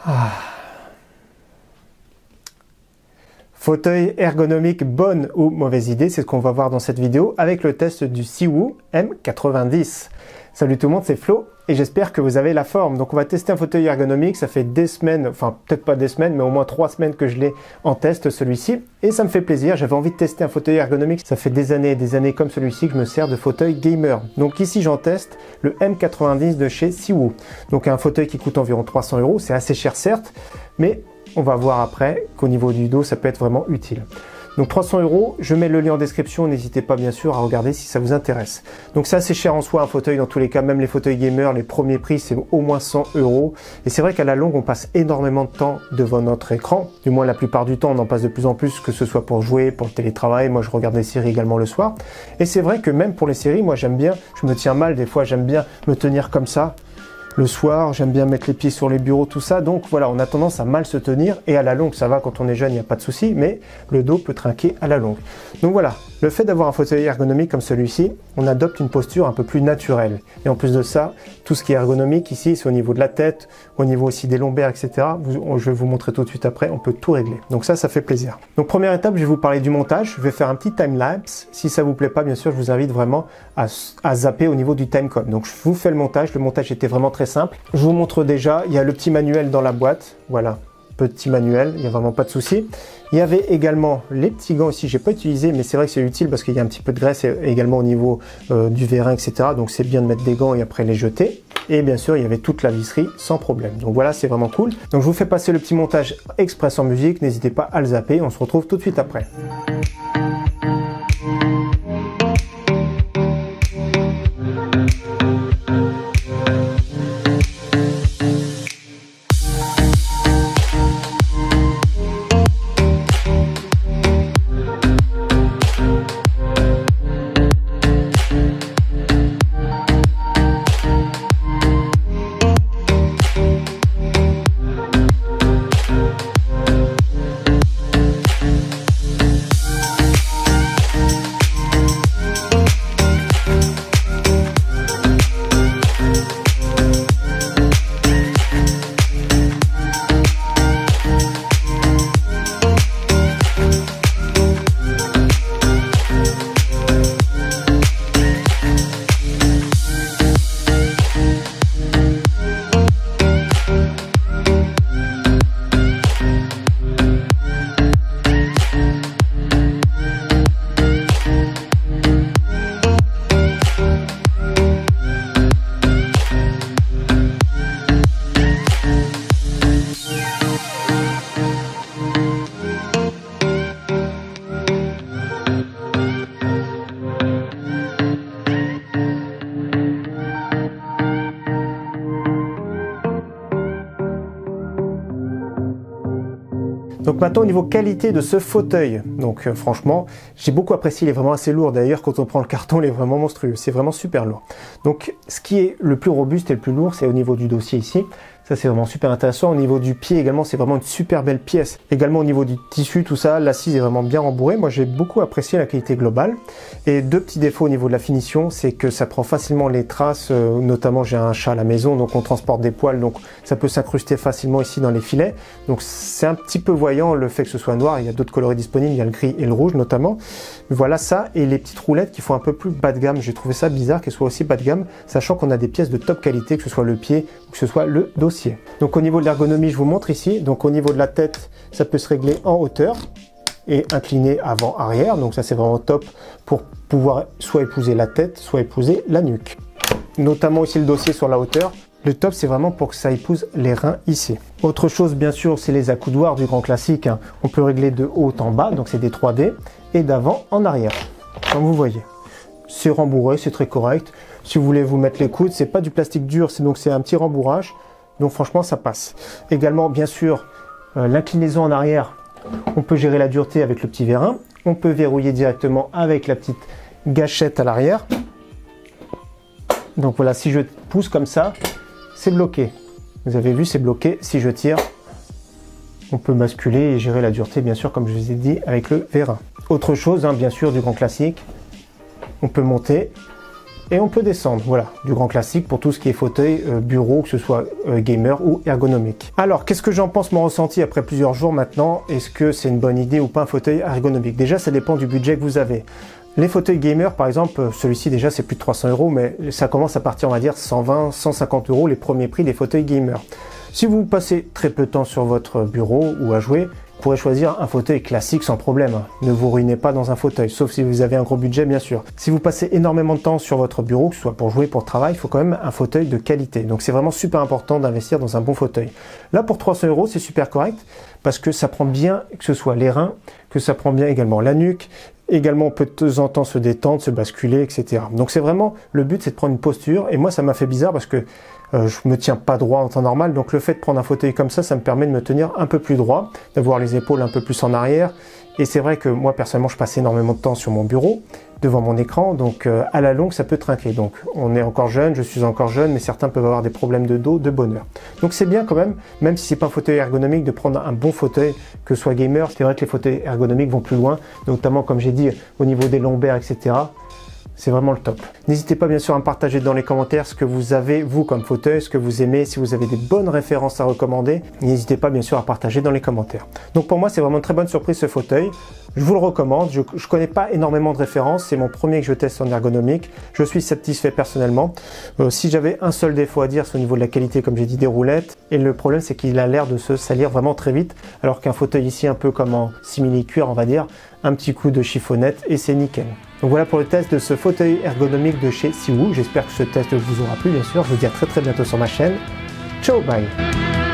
Ah. Fauteuil ergonomique, bonne ou mauvaise idée, c'est ce qu'on va voir dans cette vidéo avec le test du Siwoo M90. Salut tout le monde, c'est Flo et j'espère que vous avez la forme. Donc on va tester un fauteuil ergonomique, ça fait des semaines, enfin peut-être pas des semaines, mais au moins 3 semaines que je l'ai en test celui-ci. Et ça me fait plaisir, j'avais envie de tester un fauteuil ergonomique. Ça fait des années comme celui-ci que je me sers de fauteuil gamer. Donc ici j'en teste le M90 de chez Siwoo. Donc un fauteuil qui coûte environ 300 €, c'est assez cher certes, mais on va voir après qu'au niveau du dos, ça peut être vraiment utile. Donc 300 €, je mets le lien en description, n'hésitez pas bien sûr à regarder si ça vous intéresse. Donc c'est assez cher en soi un fauteuil dans tous les cas, même les fauteuils gamers, les premiers prix c'est au moins 100 €. Et c'est vrai qu'à la longue on passe énormément de temps devant notre écran, du moins la plupart du temps on en passe de plus en plus, que ce soit pour jouer, pour le télétravail, moi je regarde des séries également le soir. Et c'est vrai que même pour les séries, moi j'aime bien, je me tiens mal des fois, j'aime bien me tenir comme ça. Le soir, j'aime bien mettre les pieds sur les bureaux, tout ça. Donc voilà, on a tendance à mal se tenir. Et à la longue, ça va quand on est jeune, il n'y a pas de souci. Mais le dos peut trinquer à la longue. Donc voilà, le fait d'avoir un fauteuil ergonomique comme celui-ci, on adopte une posture un peu plus naturelle. Et en plus de ça, tout ce qui est ergonomique ici, c'est au niveau de la tête, au niveau aussi des lombaires, etc. Je vais vous montrer tout de suite après, on peut tout régler. Donc ça fait plaisir. Donc première étape, je vais vous parler du montage. Je vais faire un petit time-lapse. Si ça vous plaît pas, bien sûr, je vous invite vraiment à zapper au niveau du timecode. Donc je vous fais le montage. Le montage était vraiment très simple. Je vous montre déjà, il y a le petit manuel dans la boîte. Voilà, petit manuel, il n'y a vraiment pas de souci. Il y avait également les petits gants ici, j'ai pas utilisé, mais c'est vrai que c'est utile parce qu'il y a un petit peu de graisse également au niveau du vérin, etc. Donc c'est bien de mettre des gants et après les jeter. Et bien sûr, il y avait toute la visserie sans problème. Donc voilà, c'est vraiment cool. Donc je vous fais passer le petit montage express en musique. N'hésitez pas à le zapper. On se retrouve tout de suite après. Donc maintenant au niveau qualité de ce fauteuil, donc franchement j'ai beaucoup apprécié, il est vraiment assez lourd, d'ailleurs quand on prend le carton il est vraiment monstrueux, c'est vraiment super lourd. Donc ce qui est le plus robuste et le plus lourd c'est au niveau du dossier ici, ça c'est vraiment super intéressant. Au niveau du pied également c'est vraiment une super belle pièce, également au niveau du tissu tout ça, l'assise est vraiment bien rembourrée, moi j'ai beaucoup apprécié la qualité globale. Et deux petits défauts au niveau de la finition, c'est que ça prend facilement les traces, notamment j'ai un chat à la maison donc on transporte des poils donc ça peut s'incruster facilement ici dans les filets, donc c'est un petit peu voyant le fait que ce soit noir. Il y a d'autres coloris disponibles, il y a le gris et le rouge notamment. Mais voilà ça et les petites roulettes qui font un peu plus bas de gamme. J'ai trouvé ça bizarre qu'elles soient aussi bas de gamme, sachant qu'on a des pièces de top qualité, que ce soit le pied ou que ce soit le dossier. Donc au niveau de l'ergonomie, je vous montre ici. Donc au niveau de la tête, ça peut se régler en hauteur et incliner avant-arrière. Donc ça c'est vraiment top pour pouvoir soit épouser la tête, soit épouser la nuque. Notamment aussi le dossier sur la hauteur. Le top, c'est vraiment pour que ça épouse les reins ici. Autre chose, bien sûr, c'est les accoudoirs du grand classique. On peut régler de haut en bas, donc c'est des 3D, et d'avant en arrière, comme vous voyez. C'est rembourré, c'est très correct. Si vous voulez vous mettre les coudes, c'est pas du plastique dur, c'est un petit rembourrage. Donc franchement, ça passe. Également, bien sûr, l'inclinaison en arrière. On peut gérer la dureté avec le petit vérin. On peut verrouiller directement avec la petite gâchette à l'arrière. Donc voilà, si je pousse comme ça, c'est bloqué. Vous avez vu, c'est bloqué. Si je tire, on peut basculer et gérer la dureté, bien sûr, comme je vous ai dit, avec le vérin. Autre chose, hein, bien sûr, du grand classique, on peut monter et on peut descendre. Voilà, du grand classique pour tout ce qui est fauteuil, bureau, que ce soit gamer ou ergonomique. Alors, qu'est-ce que j'en pense, mon ressenti après plusieurs jours maintenant? Est-ce que c'est une bonne idée ou pas un fauteuil ergonomique? Déjà, ça dépend du budget que vous avez. Les fauteuils gamer, par exemple, celui-ci déjà c'est plus de 300 €, mais ça commence à partir, on va dire, 120, 150 € les premiers prix des fauteuils gamer. Si vous passez très peu de temps sur votre bureau ou à jouer, vous pourrez choisir un fauteuil classique sans problème. Ne vous ruinez pas dans un fauteuil, sauf si vous avez un gros budget, bien sûr. Si vous passez énormément de temps sur votre bureau, que ce soit pour jouer, pour le travail, il faut quand même un fauteuil de qualité. Donc c'est vraiment super important d'investir dans un bon fauteuil. Là, pour 300 €, c'est super correct parce que ça prend bien, que ce soit les reins, que ça prend bien également la nuque. Également, on peut de temps en temps se détendre, se basculer, etc. Donc c'est vraiment, le but c'est de prendre une posture. Et moi, ça m'a fait bizarre parce que je me tiens pas droit en temps normal. Donc le fait de prendre un fauteuil comme ça me permet de me tenir un peu plus droit, d'avoir les épaules un peu plus en arrière. Et c'est vrai que moi, personnellement, je passe énormément de temps sur mon bureau, devant mon écran. Donc à la longue, ça peut trinquer. Donc on est encore jeune, je suis encore jeune, mais certains peuvent avoir des problèmes de dos, de bonne heure. Donc c'est bien quand même si c'est pas un fauteuil ergonomique, de prendre un bon fauteuil, que ce soit gamer. C'est vrai que les fauteuils ergonomiques vont plus loin, notamment comme j'ai dit, au niveau des lombaires, etc. C'est vraiment le top. N'hésitez pas bien sûr à me partager dans les commentaires ce que vous avez, vous, comme fauteuil, ce que vous aimez, si vous avez des bonnes références à recommander. N'hésitez pas bien sûr à partager dans les commentaires. Donc pour moi, c'est vraiment une très bonne surprise ce fauteuil. Je vous le recommande. Je ne connais pas énormément de références. C'est mon premier que je teste en ergonomique. Je suis satisfait personnellement. Si j'avais un seul défaut à dire, c'est au niveau de la qualité, comme j'ai dit, des roulettes. Et le problème, c'est qu'il a l'air de se salir vraiment très vite. Alors qu'un fauteuil ici, un peu comme en simili-cuir, on va dire, un petit coup de chiffonnette et c'est nickel. Donc voilà pour le test de ce fauteuil ergonomique de chez Siwoo. J'espère que ce test vous aura plu, bien sûr. Je vous dis à très bientôt sur ma chaîne. Ciao, bye!